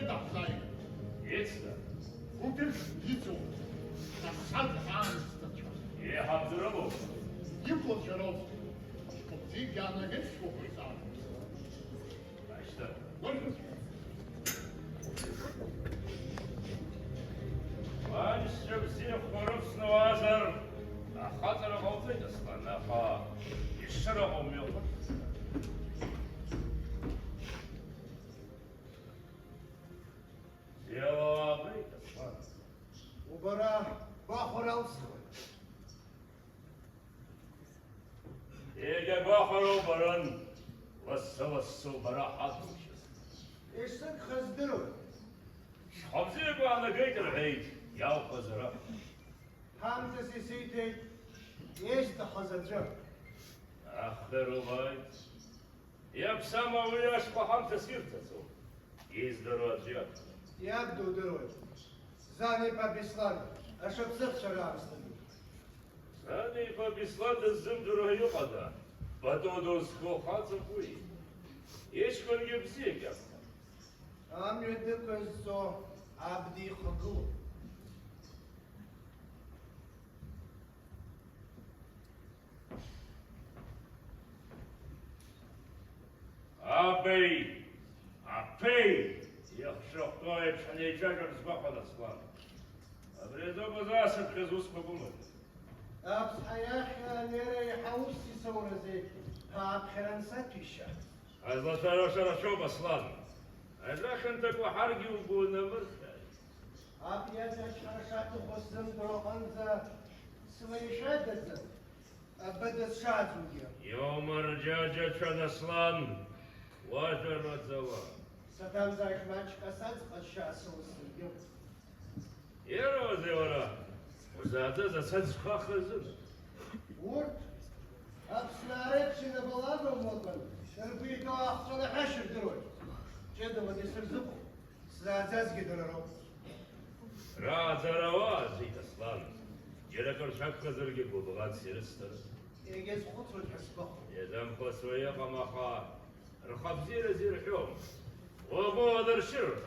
sein. Jetzt da. Gutes Lizo. Das Sandhans. Ihr habt Robo. Юго Чаровский. Купцы я на вещу писал. Weißt du? Можно? واشرب سيخ ورفس نوازر خاطر غوطي اصلا نخا يشرب امي يلا بيت اصلا وبراه باخر اوسخ يجا باخر وبرن وسو براحات ايش صدق خزدروا خبزي بقى لقيت العيد يا خزرة حامت سيسيتي ايش تخزدروا اخر وبيت يا بسامة وياش بحمت سيرتسو يزدروا جات يبدو دروي زاني بابيسلان اشوف صخ شرابستن زاني بابيسلان الزمدر يقضى بدودوس خو خاطر بوي ايش كن يبزيك يا ام يدك الزو عبدي خضور أبي يخشق طيب شني جاجر زباق الأصلان أبريدو بزاسب خزوس بقومت ابس حياخي نيري يحوسي سورة زيك هاب خرنسات الشهر أزلا ترى شو بصلان أزلا خنتك وحرقي وقولنا مرخي اب يدك شرشات خصم درو انزا سوي شادت ابدا شاد وجيه يوم رجاجة شد أصلان واجر الزوال ستام زايك مانش قصد الشاسو السليم يرو زيورا وزادة زسد خاخر زن ورد ابسنارك شنو بلادو مطل تربيتو احسن حشر دروي جد ودي سرزقو سلازاز قدرو راز روازي أصلان جركر شك زرقي ببغات سيرستر يجيز خطر الحسبخ يزم خسوية قمخا رخب زير حوم وابو ذر شرطة